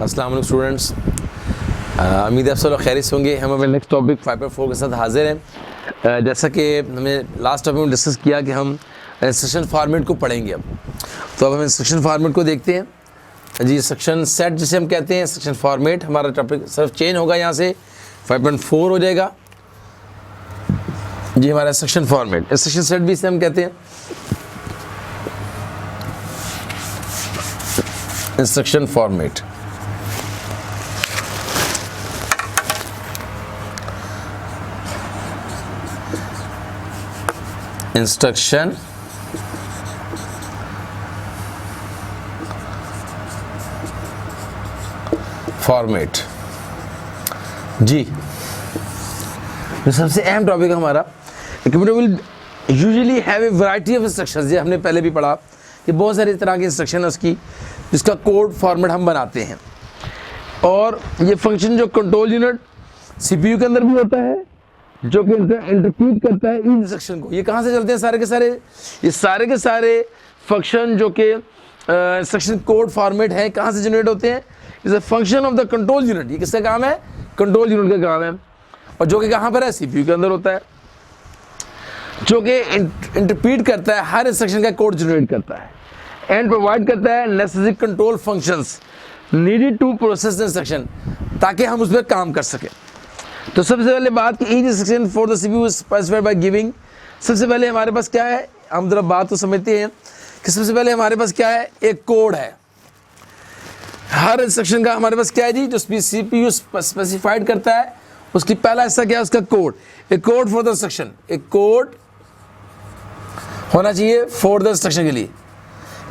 अस्सलाम वालेकुम स्टूडेंट्स, उम्मीद है आप सब लोग खैरियत होंगे। हम अपने नेक्स्ट टॉपिक 5.4 के साथ हाजिर हैं। जैसा कि हमने लास्ट टॉपिक में डिस्कस किया कि हम इंस्ट्रक्शन फॉर्मेट को पढ़ेंगे अब, तो अब हम इंस्ट्रक्शन फॉर्मेट को देखते हैं जी। इंस्ट्रक्शन सेट जिसे हम कहते हैं, इंस्ट्रक्शन फॉर्मेट, हमारा टॉपिक सिर्फ चेंज होगा, यहाँ से 5.4 हो जाएगा जी। हमारा इंस्ट्रक्शन फॉर्मेट, इंस्ट्रक्शन सेट भी इसे हम कहते हैं। इंस्ट्रक्शन फॉर्मेट इंस्ट्रक्शन फॉर्मेट जी। जो सबसे अहम टॉपिक है हमारा, computer will usually have a variety of instructions. ये हमने पहले भी पढ़ा कि बहुत सारी तरह की इंस्ट्रक्शन है उसकी, जिसका कोड फॉर्मेट हम बनाते हैं। और ये फंक्शन जो कंट्रोल यूनिट सीपीयू के अंदर भी होता है, जो कि इंटरप्रीट करता है इन इंस्ट्रक्शन को। ये कहाँ से चलते हैं सारे के सारे? ये सारे के सारे फंक्शन जो कि इंस्ट्रक्शन कोड फॉर्मेट है, कहाँ से जनरेट होते हैं? Is a function of the control unit. ये किसका काम है? कंट्रोल यूनिट का काम है, और जो कि कहाँ पर है? सीपीयू के अंदर होता है, जो कि इंटरप्रीट करता है, हर इंस्ट्रक्शन का कोड जनरेट करता है एंड प्रोवाइड करता है necessary control functions needed to process the instruction, ताकि हम उस पर काम कर सकें। तो सबसे पहले बात कि each instruction for the CPU specified by giving. सबसे पहले हमारे पास क्या है, हम जरा बात तो समझते हैं कि सबसे पहले हमारे पास क्या है? एक कोड है। हर इंस्ट्रक्शन का हमारे पास क्या है जी? जो सीपीयू स्पेसिफाइड करता है, उसकी पहला हिस्सा क्या है? उसका कोड। एक कोड फॉर द इंस्ट्रक्शन, एक कोड होना चाहिए फॉर द इंस्ट्रक्शन के लिए,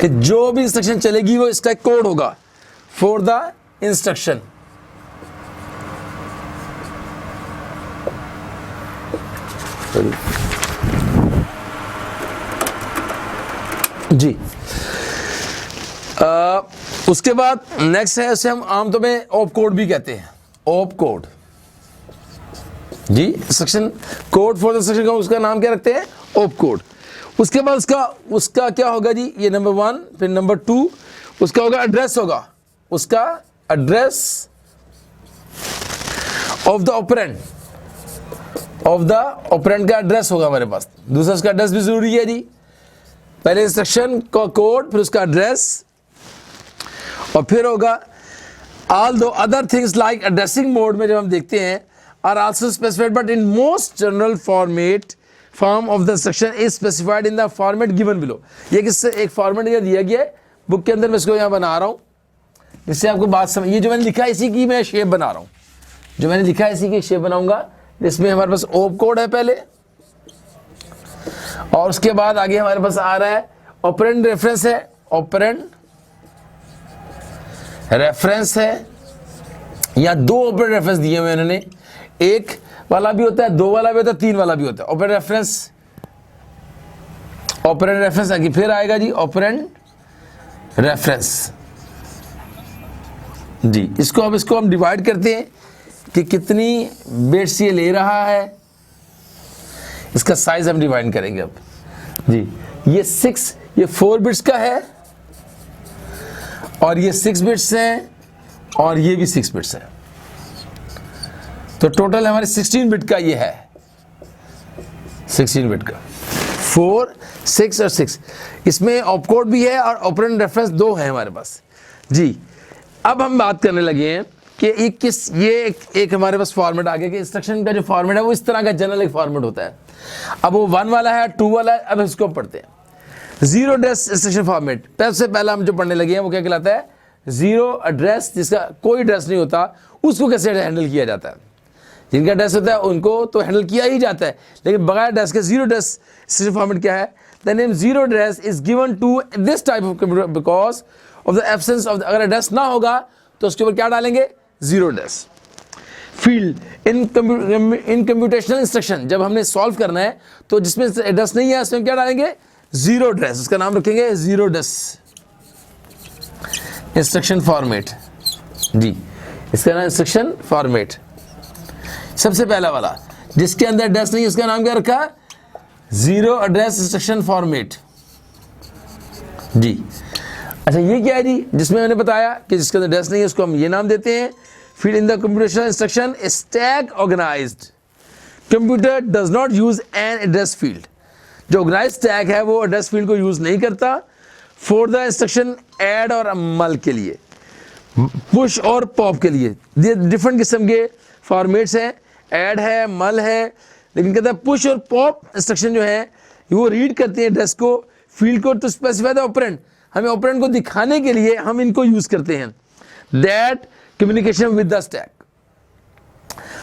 कि जो भी इंस्ट्रक्शन चलेगी वो इसका एक कोड होगा फॉर द इंस्ट्रक्शन। जी। उसके बाद नेक्स्ट है, उसे हम आमतौर में ऑप कोड भी कहते हैं। ऑप कोड जी, instruction code for the instruction का उसका नाम क्या रखते हैं? Op code. उसके बाद उसका क्या होगा जी? ये नंबर 1, फिर नंबर 2 उसका होगा एड्रेस, होगा उसका address of the operand, of the operand का एड्रेस होगा हमारे पास। दूसरा उसका एड्रेस भी जरूरी है जी। पहले इंस्ट्रक्शन का कोड, फिर उसका एड्रेस, और फिर होगा all the other things like addressing mode में जब हम देखते हैं are also specified, but in most general form of the instruction is specified in the format given below. ये किससे एक फॉर्मेट दिया गया है बुक के अंदर, मैं इसको यहाँ बना रहा हूँ जिससे आपको बात समझ। ये जो मैंने लिखा है इसी की मैं शेप बना रहा हूँ, जो मैंने लिखा है इसी की शेप बनाऊंगा। इसमें हमारे पास ओप कोड है पहले, और उसके बाद आगे हमारे पास आ रहा है ऑपरेंड रेफरेंस है, ऑपरेंड रेफरेंस है, या दो ऑपरेंड रेफरेंस दिए हुए उन्होंने, एक वाला भी होता है, दो वाला भी होता है, तीन वाला भी होता है। ऑपरेंड रेफरेंस आगे फिर आएगा जी, ऑपरेंड रेफरेंस जी। इसको हम डिवाइड करते हैं कि कितनी बिट्स ये ले रहा है, इसका साइज हम डिवाइड करेंगे अब जी। ये 4 बिट्स का है, और ये 6 बिट्स हैं, और ये भी 6 बिट्स है। तो टोटल हमारे 16 बिट का ये है, 16 बिट का 4, 6 और 6। इसमें ऑप कोड भी है और ऑपरेंड रेफरेंस 2 है हमारे पास जी। अब हम बात करने लगे हैं कि एक हमारे पास फॉर्मेट आ गया कि इंस्ट्रक्शन का जो फॉर्मेट है वो इस तरह का जनरल एक फॉर्मेट होता है। अब वो 1 वाला है, 2 वाला है। अब इसको पढ़ते हैं। Zero address instruction format. सबसे पहला हम जो पढ़ने लगे हैं वो क्या कहलाता है? जीरो एड्रेस, जिसका कोई एड्रेस नहीं होता, उसको कैसे हैंडल किया जाता है? जिनका एड्रेस होता है उनको तो हैंडल किया ही जाता है, लेकिन बगैर एड्रेस के जीरो एड्रेस इंस्ट्रक्शन फॉर्मेट क्या है? The name zero address is given to this type of computer because of the absence of. अगर एड्रेस ना होगा तो उसके ऊपर क्या डालेंगे? Zero address. Field in computational instruction, जब हमने सॉल्व करना है तो जिसमें एड्रेस नहीं है उसमें क्या डालेंगे? Zero address. उसका नाम रखेंगे जीरो एड्रेस इंस्ट्रक्शन फॉर्मेट जी। इसका नाम इंस्ट्रक्शन फॉर्मेट। सबसे पहला वाला जिसके अंदर एड्रेस नहीं, उसका नाम क्या रखा? जीरो एड्रेस इंस्ट्रक्शन फॉर्मेट जी। अच्छा ये क्या है जी, जिसमें मैंने बताया कि जिसके अंदर एड्रेस नहीं है उसको हम ये नाम देते हैं। Field in the computational instruction stack organized computer does not use an address field. जो ऑर्गेनाइज स्टैक है वो एड्रेस फील्ड को यूज नहीं करता फॉर द इंस्ट्रक्शन ऐड और मल के लिए, पुश और पॉप के लिए। डिफरेंट किस्म के फॉर्मेट्स हैं, ऐड है, मल है, लेकिन कहता है पुश और पॉप इंस्ट्रक्शन जो है वो रीड करते हैं एड्रेस को, फील्ड को टू स्पेसिफाई द ऑपरेंड। हमें ऑपरेंड को दिखाने के लिए हम इनको यूज करते हैं। That communication with the stack,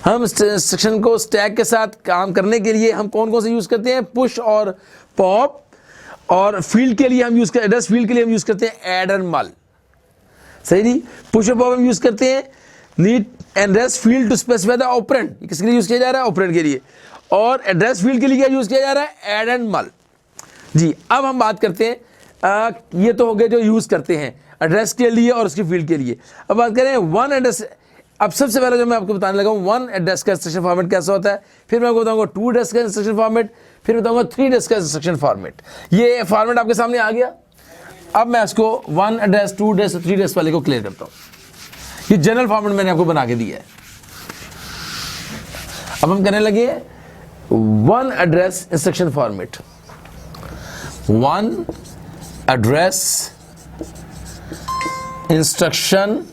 हम इंस्ट्रक्शन को स्टैक के साथ काम करने के लिए हम कौन कौन से यूज करते हैं, पुश और पॉप। और फील्ड के लिए हम यूज करते, एड्रेस फील्ड के लिए हम यूज करते हैं ऐड और मल। सही नहीं, पुश और पॉप हम यूज करते हैं need address field to specify the operand, किसके लिए यूज किया जा रहा है, ऑपरेंड के लिए। और एड्रेस फील्ड के लिए क्या यूज किया जा रहा है, ऐड एंड मल। जी अब हम बात करते हैं ये तो हो गए जो यूज करते हैं एड्रेस के लिए और उसकी फील्ड के लिए। अब बात करें वन एड्रेस। अब सबसे पहले जो मैं आपको बताने लगा हूं वन एड्रेस का इंस्ट्रक्शन फॉर्मेट कैसा होता है, फिर मैं आपको बताऊंगा टू एड्रेस का इंस्ट्रक्शन फॉर्मेट, फिर बताऊंगा थ्री एड्रेस का इंस्ट्रक्शन फॉर्मेट। ये फॉर्मेट आपके सामने आ गया। अब मैं इसको one address, two address, three address वाले को क्लियर करता हूं। ये जनरल फॉर्मेट मैंने आपको बना के दिया है। अब हम करने लगे one address instruction format. One address instruction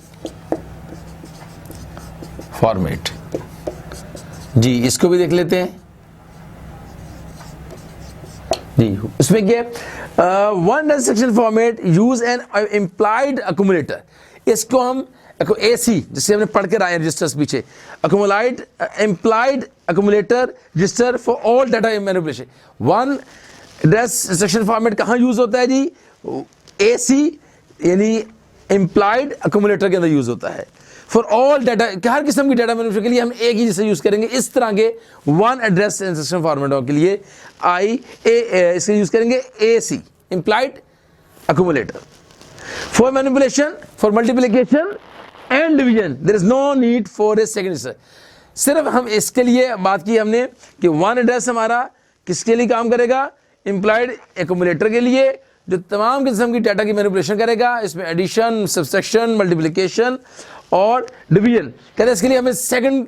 format. जी इसको भी देख लेते हैं। जी इसमें क्या one instruction format use an implied accumulator. इसको हम एसी जिससे हमने पढ़ कर आए रजिस्टर्स पीछे, accumulated implied accumulator register for all data manipulation. One address instruction format कहाँ यूज होता है जी, एसी यानी इम्प्लाइड अक्यूमुलेटर के अंदर यूज होता है फॉर ऑल डाटा, हर किस्म की डाटा मैनिपुलेशन के लिए हम एक ही जिसे यूज करेंगे। इस तरह के वन एड्रेस इंस्ट्रक्शन फॉर्मेटों के लिए इसके यूज करेंगे AC implied accumulator for manipulation, for multiplication and division. There is no need for a second register. सिर्फ हम इसके लिए बात की हमने कि वन एड्रेस हमारा किसके लिए काम करेगा, इम्प्लाइड एक्यूमुलेटर के लिए जो तमाम किस्म की डाटा की मैनिपुलेशन करेगा। इसमें एडिशन, सब्सट्रैक्शन, मल्टीप्लिकेशन और डिवीजन। कहते हैं इसके लिए हमें सेकंड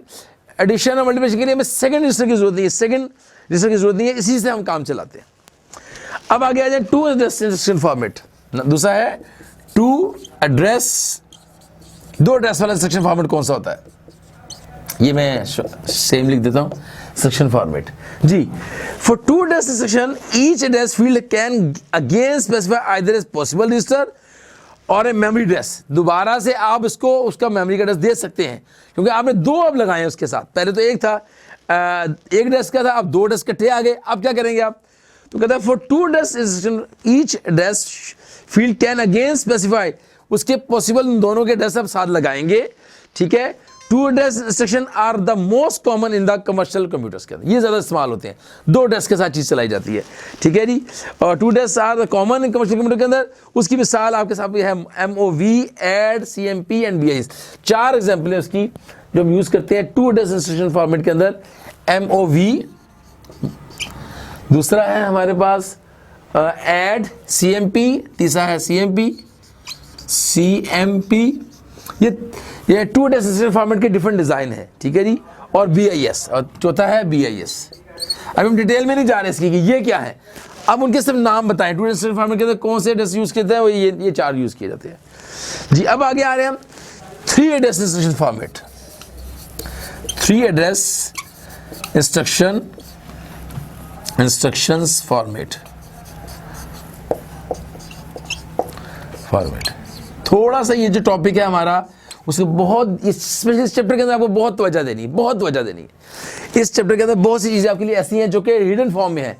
एडिशन और मल्टीप्लिकेशन के लिए हमें सेकंड रजिस्टर की जरूरत नहीं है, सेकंड रजिस्टर की जरूरत नहीं है, इसी से हम काम चलाते हैं। अब आगे आ जाए टू एड्रेस इंस्ट्रक्शन फॉर्मेट। दूसरा है टू एड्रेस, दो एड्रेस वाला इंस्ट्रक्शन फॉर्मेट कौन सा होता है, ये मैं सेम लिख देता हूं इंस्ट्रक्शन फॉर्मेट। जी for two address instruction each address field can again specify either as possible register और ए मेमोरी एड्रेस। दोबारा से आप इसको उसका मेमोरी का एड्रेस दे सकते हैं, क्योंकि आपने दो अब लगाए हैं उसके साथ। पहले तो एक था, एक एड्रेस का था, अब दो एड्रेस इकट्ठे आ गए। अब क्या करेंगे आप, तो कहता है for two address instruction each address field can again specify, उसके पॉसिबल दोनों के एड्रेस आप साथ लगाएंगे। ठीक है, two address instruction are the most common in the commercial computers के अंदर, ये ज्यादा इस्तेमाल होते हैं, दो एड्रेस के साथ चीज चलाई जाती है। ठीक है जी, और two address are the common in commercial computer के अंदर। उसकी मिसाल आपके साथ है MOV, add, CMP and BIS। चार एग्जाम्पल है उसकी जो हम यूज करते हैं टू एड्रेस इंस्ट्रक्शन फॉर्मेट के अंदर। MOV, दूसरा है हमारे पास ऐड, CMP, तीसरा है CMP, ये टू एड्रेस इंस्ट्रक्शन फॉर्मेट के डिफरेंट डिजाइन है। ठीक है जी, और BIS, और चौथा है BIS। अब हम डिटेल में नहीं जा रहे इसकी कि ये क्या है, अब उनके सब नाम बताएं। टू एड्रेस इंस्ट्रक्शन फॉर्मेट के अंदर कौन से एड्रेस यूज किए हैं, वो ये चार यूज किए जाते हैं जी। अब आगे आ रहे हैं हम three address instruction format. Three address instructions format. थोड़ा सा ये जो टॉपिक है हमारा उसको बहुत, इस चैप्टर के अंदर आपको बहुत तवज्जो देनी है। इस चैप्टर के अंदर बहुत सी चीजें आपके लिए ऐसी हैं जो कि हिडन फॉर्म में है,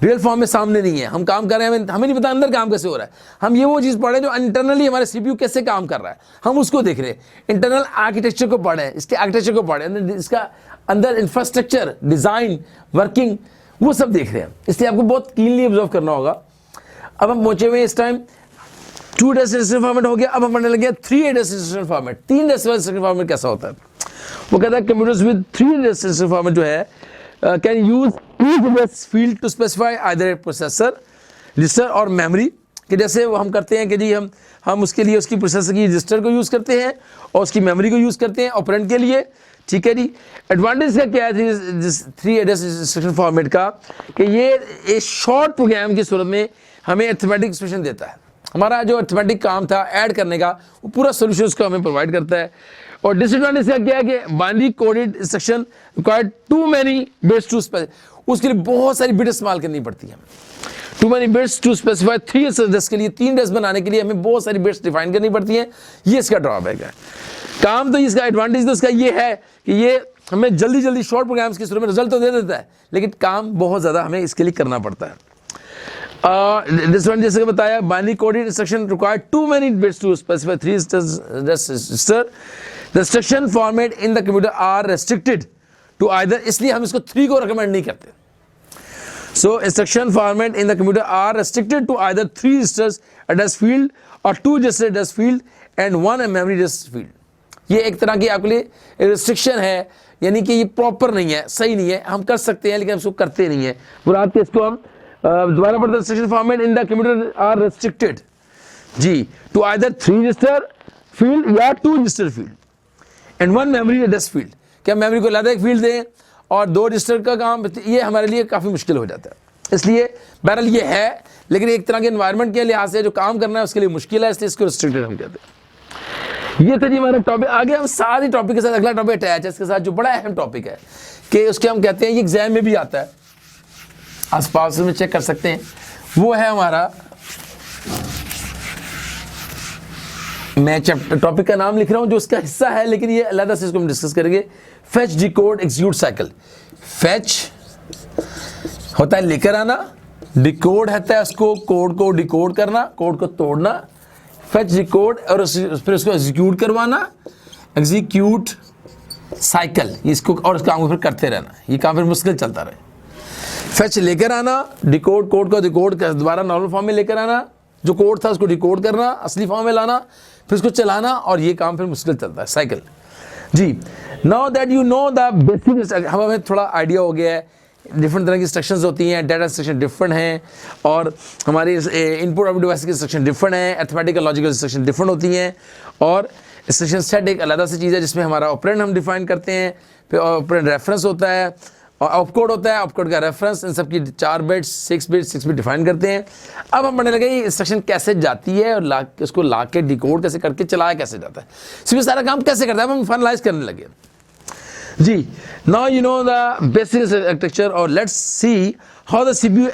रियल फॉर्म में सामने नहीं है। हम काम कर रहे हैं, हमें नहीं पता अंदर काम कैसे हो रहा है। हम ये वो चीज़ पढ़ रहे हैं जो इंटरनली हमारे CPU कैसे काम कर रहा है, हम उसको देख रहे हैं। इंटरनल आर्किटेक्चर को पढ़ रहे हैं, इसके आर्किटेक्चर को पढ़ रहे हैं, इसका अंदर इंफ्रास्ट्रक्चर, डिजाइन, वर्किंग, वो सब देख रहे हैं। इसलिए आपको बहुत कीनली ऑब्जर्व करना होगा। अब हम पहुंचे हुए इस time two address instruction format हो गया। अब हम पढ़ने लगे थ्री एड्रेस इंस्ट्रक्शन फॉर्मेट। तीन एड्रेस इंस्ट्रक्शन फॉर्मेट कैसा होता है, वो कहता है computers with three address instruction format जो है can use each address field to specify either a processor, register और मेमोरी। कि जैसे वो हम करते हैं कि जी हम उसके लिए उसकी प्रोसेसर की रजिस्टर को यूज़ करते हैं और उसकी मेमोरी को यूज़ करते हैं ऑपरेंड के लिए, ठीक है जी। एडवांटेज का क्या है थ्री एड्रेस इंस्ट्रक्शन फॉर्मेट का, कि ये शॉर्ट प्रोग्राम की सूरत में हमें अरिथमेटिक एक्सप्रेशन देता है। हमारा जो अरिथमेटिक काम था ऐड करने का, वो पूरा सोल्यूशन उसको हमें प्रोवाइड करता है। और डिसएडवांटेज का क्या है कि binary coded instruction required too many bits to specify, उसके लिए बहुत सारी बिट इस्तेमाल करनी पड़ती है। Too many bits to specify three address के लिए, 3 एड्रेस बनाने के लिए हमें बहुत सारी बिट्स डिफाइन करनी पड़ती हैं। ये इसका ड्रॉबैक है। काम तो इसका एडवांटेज तो इसका ये है कि ये हमें जल्दी जल्दी शॉर्ट प्रोग्राम्स की सूरत में रिजल्ट तो दे देता है, लेकिन काम बहुत ज़्यादा हमें इसके लिए करना पड़ता है। जैसे बताया, binary coded instruction required too many bits to specify three register. The instruction format in the computer are restricted to either, इसलिए हम इसको 3 को रिकमेंड नहीं करते। So instruction format in the computer are restricted to either 3 registers address field और 2 register address field and 1 memory address field. ये एक तरह की आपके लिए रिस्ट्रिक्शन है, यानी कि ये प्रॉपर नहीं है, सही नहीं है। हम कर सकते हैं लेकिन हम इसको करते नहीं है। बुराद के इसको हम दोबारा पढ़ते हैं, instruction format in the computer are restricted जी टू आइदर 3 रजिस्टर फील्ड या 2 register field and 1 memory address field. क्या मेमोरी को अलग एक फील्ड दें और 2 रजिस्टर का काम, ये हमारे लिए काफ़ी मुश्किल हो जाता है। इसलिए बहरहाल ये है, लेकिन एक तरह के एनवायरनमेंट के लिहाज से जो काम करना है उसके लिए मुश्किल है, इसलिए इसको रिस्ट्रिक्टेड हम कहते हैं। ये था जी हमारा टॉपिक। आगे हम साथ ही टॉपिक के साथ अगला टॉपिक अटैच है इसके साथ, जो बड़ा अहम टॉपिक है कि उसके हम कहते हैं, ये एग्जाम में भी आता है, आसपास में चेक कर सकते हैं। वो है हमारा, मैं चैप्टर टॉपिक का नाम लिख रहा हूं जो उसका हिस्सा है, लेकिन ये अलग से इसको हम डिस्कस करेंगे। Fetch, decode, execute cycle. Fetch होता है लेकर आना, डिकोड होता है उसको कोड को डिकोड करना, कोड को तोड़ना। फेच, डिकोड और फिर उसको एग्जीक्यूट करवाना, एग्जीक्यूट साइकिल, इसको और इस काम को फिर करते रहना, ये काम फिर मुश्किल चलता रहे। फेच लेकर आना, डिकोड, कोड को डिकोड कर दोबारा नॉर्मल फॉर्म में लेकर आना, जो कोड था उसको डिकोड करना, असली फॉर्म में लाना, फिर उसको चलाना, और ये काम फिर मुश्किल चलता है, साइकिल जी। Now that you know the basic, हमें थोड़ा आइडिया हो गया है डिफरेंट तरह की इंस्ट्रक्शंस होती हैं, डाटा इंस्ट्रक्शन डिफरेंट हैं, और हमारी इनपुट आउटपुट डिवाइस की इंस्ट्रक्शन डिफरेंट है, अरिथमेटिकल लॉजिकल इंस्ट्रक्शन डिफरेंट होती हैं, और इंस्ट्रक्शन सेट एक अलग सी चीज़ है जिसमें हमारा ऑपरेंड हम डिफाइन करते हैं, फिर ऑपरेंड रेफरेंस होता है और ऑपकोड होता है, ऑपकोड का रेफरेंस, इन सब की 4 बिट्स 6 बिट्स डिफाइन करते हैं। अब हम पढ़ने लगे इंस्ट्रक्शन कैसे जाती है और उसको ला के डिकोड कैसे करके चलाया कैसे जाता है, सिर्फ सारा काम कैसे करता है, अब हम फाइनलाइज करने लगे जी। Now you know the basic architecture और let's see how the CPU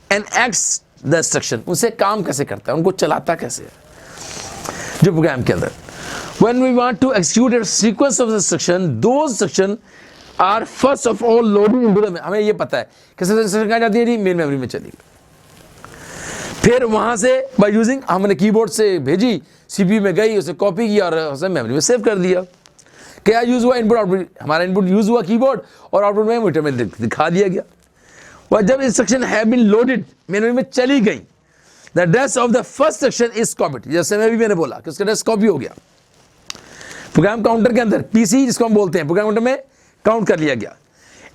enacts the instruction, उनसे काम कैसे करता है, उनको चलाता कैसे है जो प्रोग्राम के अंदर। When we want to execute a sequence of instruction, those instruction are first of all loaded into the, हमें ये पता है कैसे इंस्ट्रक्शन कहाँ जाती है जी, मेन मेमोरी में चली, फिर वहां से बाय यूजिंग हमने कीबोर्ड से भेजी, सीपीयू में गई, उसे कॉपी किया और उसे मेमोरी में सेव कर दिया। क्या यूज हुआ, इनपुट आउटपुट, हमारा इनपुट यूज हुआ कीबोर्ड और आउटपुट में मीटर में दिखा दिया गया। और जब instruction have been loaded, memory में चली गई, the address of the first instruction is copied, जैसे मैंने बोला कि उसका एड्रेस कॉपी हो गया प्रोग्राम काउंटर के अंदर, पीसी जिसको हम बोलते हैं, प्रोग्राम काउंटर में काउंट कर लिया गया,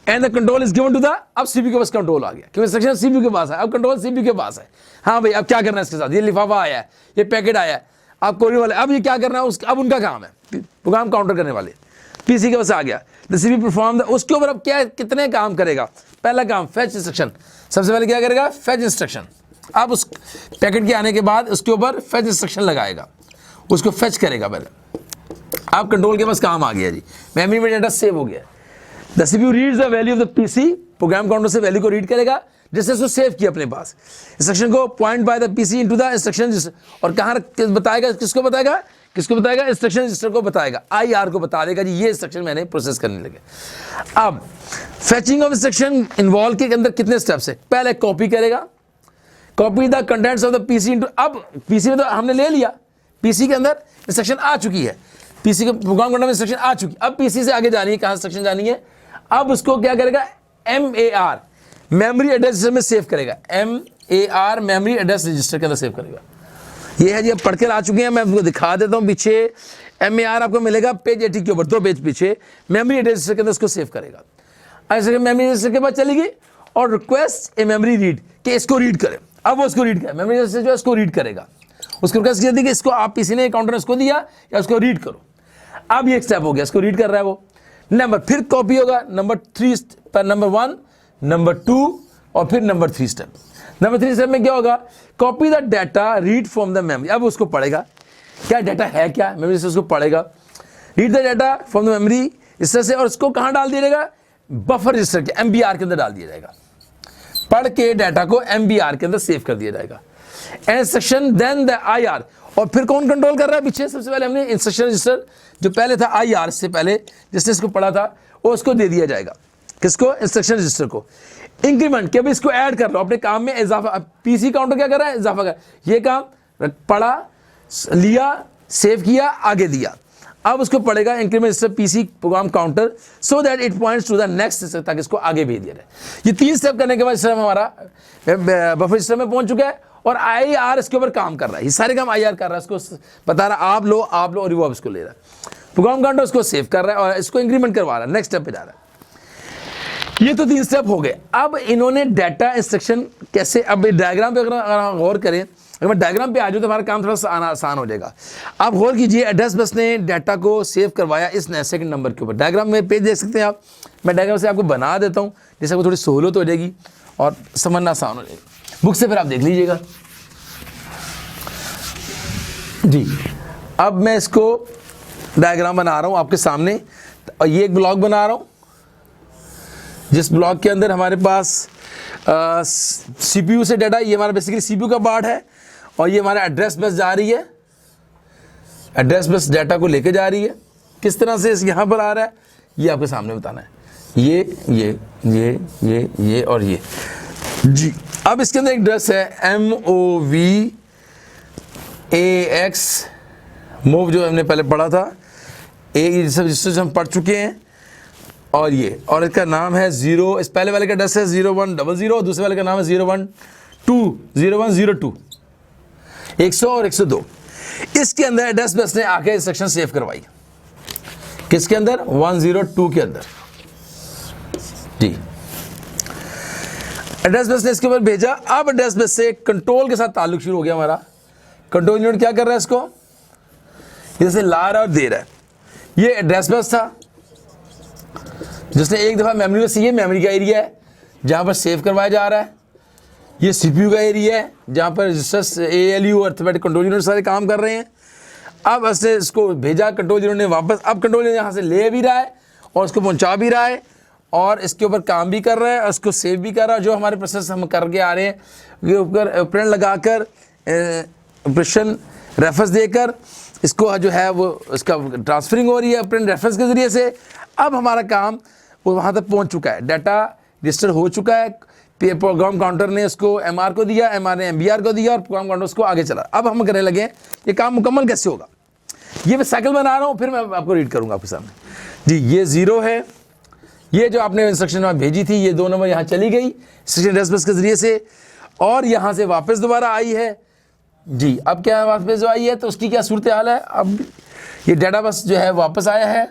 and the control is given to the, अब सीपीयू के पास कंट्रोल आ गया क्योंकि इंस्ट्रक्शन सीपीयू के पास है, अब कंट्रोल सीपीयू के पास है। हाँ भाई अब क्या करना है इसके साथ, ये लिफाफा आया है, ये पैकेट आया है, आप कोरियर वाले, अब ये क्या करना है, अब उनका काम है प्रोग्राम काउंटर करने वाले, पीसी के पास आ गया, द सीपीयू परफॉर्म द, उसके ऊपर अब क्या कितने काम करेगा। पहला काम फेच इंस्ट्रक्शन, सबसे पहले क्या करेगा, फेच इंस्ट्रक्शन। अब उस पैकेट के आने के बाद उसके ऊपर फेच इंस्ट्रक्शन लगाएगा, उसको फेच करेगा पहले। अब कंट्रोल के पास काम आ गया जी, मेमोरी में डाटा सेव हो गया। The CPU reads the value of the PC, program counter से वैल्यू को रीड करेगा जिससे उसको सेव किया अपने पास, इंस्ट्रक्शन को point by the PC into the instruction, और कहाँ बताएगा, किसको बताएगा, इंस्ट्रक्शन रजिस्टर को बताएगा, आईआर को बता देगा जी ये इंस्ट्रक्शन मैंने प्रोसेस करने लगे। अब फेचिंग ऑफ इंस्ट्रक्शन इन्वॉल्व के अंदर कितने स्टेप्स है, पहले कॉपी करेगा, copy the contents of the PC into, अब पीसी में तो हमने ले लिया, पीसी के अंदर इंस्ट्रक्शन आ चुकी है, पीसी के प्रोग्राम काउंटर में इंस्ट्रक्शन आ चुकी, अब पीसी से आगे जानी है, कहां इंस्ट्रक्शन जानी है, अब उसको क्या करेगा, MAR मेमोरी एड्रेस रजिस्टर में सेव करेगा, MAR मेमोरी एड्रेस रजिस्टर के अंदर सेव करेगा। ये है जी, अब पढ़ के आ चुके हैं, मैं आपको दिखा देता हूं पीछे, MAR आपको मिलेगा पेज 80 के ऊपर, 2 पेज पीछे, मेमोरी एड्रेस रजिस्टर के अंदर उसको सेव करेगा। ऐसे मेमोरी रजिस्टर के बाद चलेगी और रिक्वेस्ट ए मेमोरी रीड, कि इसको रीड करें। अब वो उसको रीड कर, मेमोरी रजिस्टर जो है उसको रीड करेगा। उसको रिक्वेस्ट किया थी कि इसको आप पीसी ने काउंटर उसको दिया या उसको रीड करो। अब ये एक स्टेप हो गया, इसको रीड कर रहा है वो नंबर, फिर कॉपी होगा नंबर 3 पर नंबर 1, नंबर 2 और फिर नंबर 3 स्टेप। नंबर 3 स्टेप में क्या होगा, copy the data read from the memory. अब उसको पढ़ेगा क्या डाटा है, क्या मेमोरी से उसको पढ़ेगा, read the data from the memory इस तरह से, और उसको कहाँ डाल दिया जाएगा, बफर रजिस्टर के MBR के अंदर डाल दिया जाएगा। पढ़ के डाटा को MBR के अंदर सेव कर दिया जाएगा। इंस्ट्रक्शन देन द IR, और फिर कौन कंट्रोल कर रहा है पीछे, सबसे पहले हमने इंस्ट्रक्शन रजिस्टर जो पहले था IR से पहले जिसने इसको पढ़ा था वो उसको दे दिया जाएगा। किसको, इंस्ट्रक्शन रजिस्टर को। इंक्रीमेंट कि अभी इसको ऐड कर लो अपने काम में, इजाफा। पीसी काउंटर क्या कर रहा है, इजाफा कर, ये काम पढ़ा, लिया, सेव किया, आगे दिया। अब उसको पढ़ेगा increment register PC program counter so that it points to the next, ताकि इसको आगे भेज दिया जाए। ये 3 स्टेप करने के बाद सिस्टम हमारा बफर सिस्टम में पहुंच चुका है और IR इसके ऊपर काम कर रहा है। ये सारे काम IR कर रहा है, इसको बता रहा है आप लो और वो इसको ले रहा है। प्रोग्राम काउंटर उसको सेव कर रहा है और इसको इंक्रीमेंट करवा रहा है, नेक्स्ट स्टेप पे जा रहा है। ये तो 3 स्टेप हो गए। अब इन्होंने डाटा इंस्ट्रक्शन कैसे, अब डायग्राम पे अगर हम गौर करें, अगर मैं डायग्राम पे आ जाऊँ तो हमारा काम थोड़ा सा आसान हो जाएगा। आप गौर कीजिए, एड्रेस बस ने डाटा को सेव करवाया इस सेकंड नंबर के ऊपर। डायग्राम में पेज देख सकते हैं आप, मैं डायग्राम से आपको बना देता हूँ जिससे आपको थोड़ी सहूलत हो जाएगी और समझना आसान हो जाएगा। बुक से फिर आप देख लीजिएगा जी। अब मैं इसको डायग्राम बना रहा हूँ आपके सामने, और ये एक ब्लॉक बना रहा हूँ जिस ब्लॉक के अंदर हमारे पास CPU से डाटा, ये हमारा बेसिकली CPU का पार्ट है, और ये हमारा एड्रेस बस जा रही है, एड्रेस बस डाटा को लेके जा रही है। किस तरह से यहाँ पर आ रहा है ये आपके सामने बताना है, ये और ये जी। अब इसके अंदर एक एड्रेस है MOVAX, मूव जो हमने पहले पढ़ा था, ये सब रजिस्टर हम पढ़ चुके हैं, और ये, और इसका नाम है 0, इस पहले वाले का एड्रेस है 0100, दूसरे वाले का नाम है 0102, 100 और 102। इसके अंदर एड्रेस बस ने आके इंस्ट्रक्शन सेव करवाई, किसके अंदर, 102 के अंदर जी। एड्रेस बस ने इसके ऊपर भेजा। अब एड्रेस बस से कंट्रोल के साथ ताल्लुक शुरू हो गया हमारा। कंट्रोल यूनिट क्या कर रहा है, इसको जैसे ला रहा और दे रहा है। ये एड्रेस बस था जिसने एक दफ़ा मेमोरी में से, ये मेमोरी का एरिया है जहाँ पर सेव करवाया जा रहा है, ये CPU का एरिया है जहाँ पर registers ALU arithmetic control unit सारे काम कर रहे हैं। अब ऐसे इसको भेजा कंट्रोल यूनिट ने वापस, अब कंट्रोल यूनिट यहाँ से ले भी रहा है और उसको पहुँचा भी रहा है और इसके ऊपर काम भी कर रहा है और उसको सेव भी कर रहा है। जो हमारे प्रोसेस हम करके आ रहे हैं, ये ऊपर ऑपरेंड लगाकर ऑपरेशन रेफरेंस देकर इसको जो है वो इसका ट्रांसफरिंग हो रही है ऑपरेंड रेफरेंस के ज़रिए से। अब हमारा काम वो वहाँ तक पहुँच चुका है, डाटा रजिस्टर हो चुका है, प्रोग्राम काउंटर ने उसको MR को दिया, MR ने MBR को दिया और प्रोग्राम काउंटर उसको आगे चला। अब हम करने लगे ये काम मुकम्मल कैसे होगा, ये मैं साइकिल बना रहा हूँ, फिर मैं आपको रीड करूँगा आपके सामने जी। ये 0 है, ये जो आपने इंस्ट्रक्शन में भेजी थी, ये 2 नंबर यहाँ चली गई इंस्ट्रक्शन एड्रेस बस के ज़रिए से, और यहाँ से वापस दोबारा आई है जी। अब क्या है, वापस जो आई है तो उसकी क्या सूरत हाल है, अब ये डाटा बस जो है वापस आया है,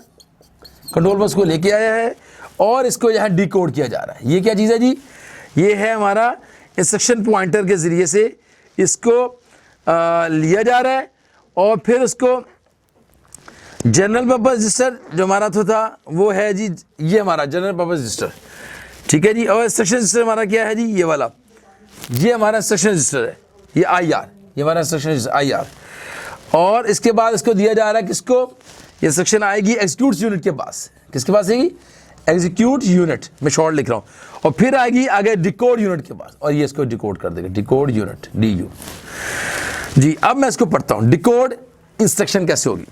कंट्रोल बस को लेके आया है और इसको यहाँ डिकोड किया जा रहा है। ये क्या चीज़ है जी, ये है हमारा इंस्ट्रक्शन पॉइंटर के ज़रिए से इसको लिया जा रहा है और फिर उसको जनरल पर्पस रजिस्टर जो हमारा था वो है जी, ये हमारा जनरल पर्पस रजिस्टर, ठीक है जी। और इंस्ट्रक्शन रजिस्टर हमारा क्या है जी, ये वाला, ये हमारा इंस्ट्रक्शन रजिस्टर है, ये IR, ये हमारा इंस्ट्रक्शन रजिस्टर IR। और इसके बाद इसको दिया जा रहा है किसको, ये इंस्ट्रक्शन आएगी एग्जीक्यूट यूनिट के पास, किसके पास आएगी, एग्जीक्यूट यूनिट, मैं शॉर्ट लिख रहा हूँ, और फिर आएगी आगे डिकोड यूनिट के पास और ये इसको डिकोड कर देगा, डिकोड यूनिट DU जी। अब मैं इसको पढ़ता हूँ, डिकोड इंस्ट्रक्शन कैसे होगी।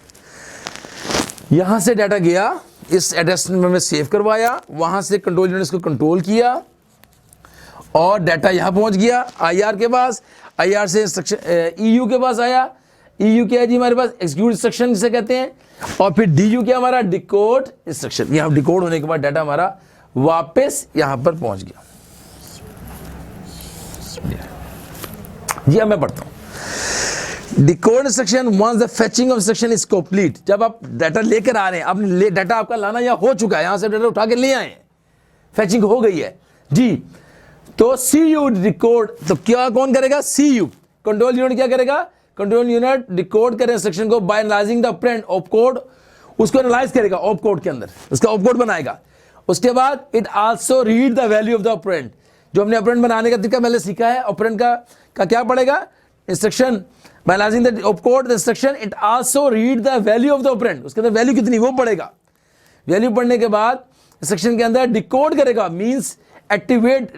यहाँ से डाटा गया, इस एड्रेस में मैं सेव करवाया, वहाँ से कंट्रोल यूनिट को कंट्रोल किया और डाटा यहाँ पहुँच गया IR के पास, IR से इंस्ट्रक्शन EU के पास आया, EU क्या है जी हमारे पास, एग्जीक्यूट इंस्ट्रक्शन जिसे कहते हैं, और फिर DU क्या हमारा, डिकोड इंस्ट्रक्शन। यहाँ डिकोड होने के बाद डाटा हमारा वापस यहाँ पर पहुँच गया जी। अब मैं पढ़ता हूँ, decode instruction once the fetching of instruction is complete. जब आप डाटा लेकर आ रहे हैं, अब डाटा आपका लाना यहाँ हो चुका है, यहाँ से डाटा उठा के ले आए, फेचिंग हो गई है जी, तो सी यू डिकोड, तो क्या कौन करेगा? सी यू कंट्रोल यूनिट क्या करेगा? कंट्रोल यूनिट डिकोड करे इंस्ट्रक्शन को by analysing the operand op code, उसको एनालाइज करेगा ऑप कोड के अंदर, उसका ऑप कोड बनाएगा। उसके बाद it also read the value of the operand, जो हमने ऑपरेंड बनाने का तरीका पहले सीखा है, ऑपरेंड का क्या पड़ेगा? Instruction by analysing the op code the instruction it also read the value of the operand, उसके अंदर वैल्यू कितनी वो पड़ेगा। वैल्यू पढ़ने के बाद इंस्ट्रक्शन के अंदर डिकोड करेगा, means activate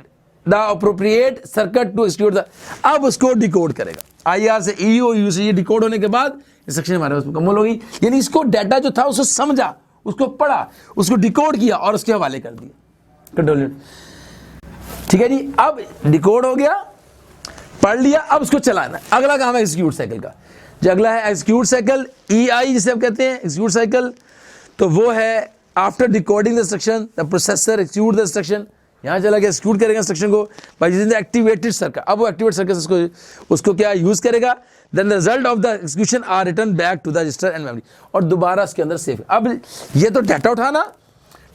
the appropriate circuit to execute the, अब उसको डिकोड करेगा। IR से EU, EU से ये डिकोड होने के बाद इंस्ट्रक्शन हमारे पास मुकम्मल होगी। यानी इसको डाटा जो था उसको समझा, उसको पढ़ा, उसको डिकोड किया और उसके हवाले कर दिया कंट्रोल यूनिट। ठीक है जी, अब डिकोड हो गया, पढ़ लिया, अब उसको चलाना। अगला काम है एग्जीक्यूट साइकिल का। जो अगला है एग्जीक्यूट साइकिल, EI जिसे हम कहते हैं एग्जीक्यूट साइकिल, तो वो है after decoding the instruction the processor execute the instruction, यहाँ चला गया एक्जीक्यूट करेगा इंस्ट्रक्शन को by using the activated circuit. अब वो एक्टिवेट सर्किट उसको क्या यूज करेगा, then the result of the execution are return back to the register and memory, और दोबारा इसके अंदर सेव। अब ये तो डाटा उठाना,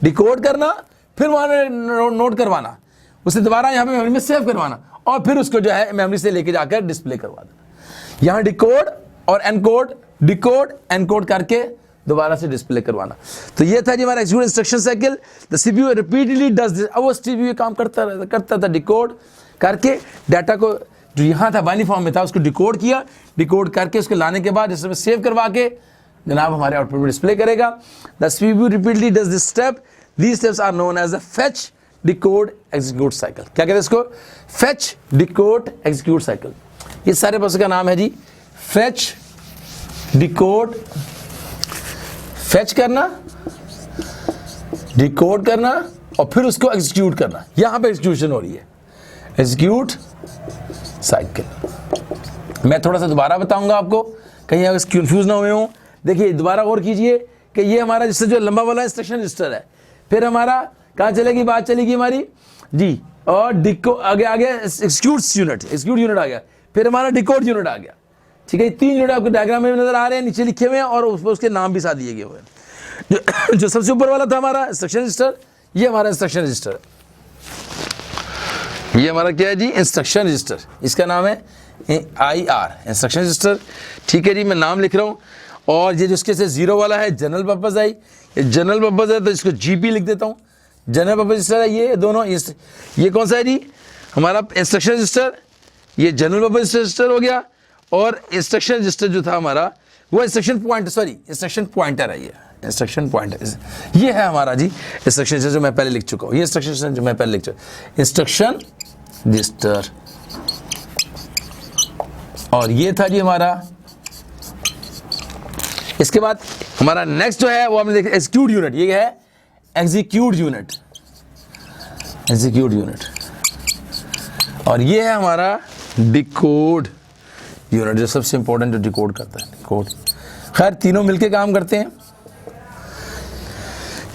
डिकोड करना, फिर वहाँ नोट करवाना, उसे दोबारा यहाँ पे मेमोरी में सेव करवाना, और फिर उसको जो है मेमोरी से लेके जाकर डिस्प्ले करवा देना। यहाँ डिकोड और एनकोड, डिकोड एनकोड करके दोबारा से डिस्प्ले करवाना। तो ये था जी हमारा execute instruction cycle. The CPU repeatedly does this. अब वो सीपीयू काम करता था डिकोड करके डाटा को जो यहाँ था बाइनरी फॉर्म में था उसको डिकोड किया, डिकोड करके उसको लाने के बाद इसमें सेव करवा के जनाब हमारे आउटपुट में डिस्प्ले करेगा। The CPU repeatedly does this step, these steps are known as the fetch decode execute cycle. क्या कहते हैं इसको? Fetch decode execute cycle. ये सारे प्रोसेस का नाम है जी फेच डिकोड, फेच करना, डिकोड करना और फिर उसको एग्जीक्यूट करना। यहां पे एग्जीक्यूशन हो रही है, एग्जीक्यूट साइकिल। मैं थोड़ा सा दोबारा बताऊंगा आपको, कहीं अगर कंफ्यूज ना हुए हो। देखिए दोबारा गौर कीजिए कि ये हमारा रजिस्टर जो लंबा वाला इंस्ट्रक्शन रजिस्टर है, फिर हमारा कहाँ चलेगी, बात चलेगी हमारी जी, और डिको आगे आ गया एग्जीक्यूट यूनिट आ गया, फिर हमारा डिकोड यूनिट आ गया। ठीक है, 3 यूनिट आपको डायग्राम में नजर आ रहे हैं, नीचे लिखे हुए हैं और उसके नाम भी साथ दिए गए हुए हैं। जो सबसे ऊपर वाला था हमारा इंस्ट्रक्शन रजिस्टर, ये हमारा इंस्ट्रक्शन रजिस्टर है। ये हमारा क्या है जी? Instruction register. इसका नाम है IR इंस्ट्रक्शन रजिस्टर। ठीक है जी, मैं नाम लिख रहा हूँ। और ये जिसके से 0 वाला है जनरल पर्पज है, ये जनरल पर्पज है तो इसको GP लिख देता हूँ, जनरल पर्पज रजिस्टर है। ये दोनों, ये कौन सा है जी? हमारा इंस्ट्रक्शन रजिस्टर, ये जनरल पर्पज रजिस्टर हो गया। और इंस्ट्रक्शन रजिस्टर जो था हमारा वो इंस्ट्रक्शन पॉइंटर है। ये इंस्ट्रक्शन पॉइंटर, ये है हमारा जी इंस्ट्रक्शन रजिस्टर जो मैं पहले लिख चुका हूँ। ये इंस्ट्रक्शन जो मैं पहले लिख चुका हूँ, इंस्ट्रक्शन रजिस्टर। और ये था जी हमारा। इसके बाद हमारा नेक्स्ट जो है वो हमने देखा एग्जीक्यूट यूनिट। ये है एग्जीक्यूट यूनिट। और ये है हमारा डिकोड यूनिट, जो सबसे इंपॉर्टेंट जो डिकोड करता है, डिकोड। खैर तीनों मिलके काम करते हैं।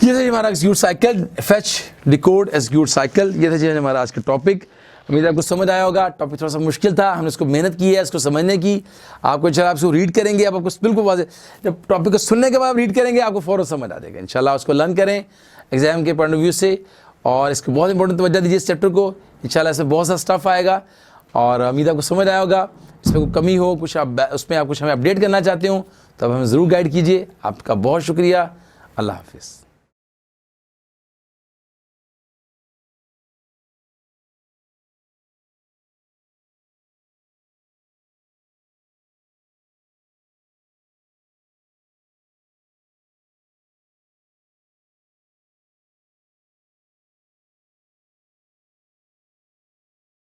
ये था हमारा execute cycle, fetch decode execute cycle. ये था जी हमारा आज का टॉपिक। उम्मीद है आपको समझ आया होगा। टॉपिक थोड़ा सा मुश्किल था, हमने इसको मेहनत की है इसको समझने की। आपको इंशाल्लाह आप इसको रीड करेंगे, आप आपको बिल्कुल वाज़ेह, जब टॉपिक को सुनने के बाद रीड करेंगे आपको फ़ौरन समझ आ जाएगा। इंशाल्लाह उसको लर्न करें एग्जाम के पॉइंट ऑफ व्यू से, और इसको बहुत इंपॉर्टेंट तवज्जो दीजिए इस चैप्टर को। इंशाल्लाह इसमें बहुत सा स्टफ आएगा और उम्मीद आपको समझ आया होगा। इसमें कोई कमी हो, कुछ आप उसमें आप कुछ हमें अपडेट करना चाहते हो तो आप हमें ज़रूर गाइड कीजिए। आपका बहुत शुक्रिया। अल्लाह हाफिज़।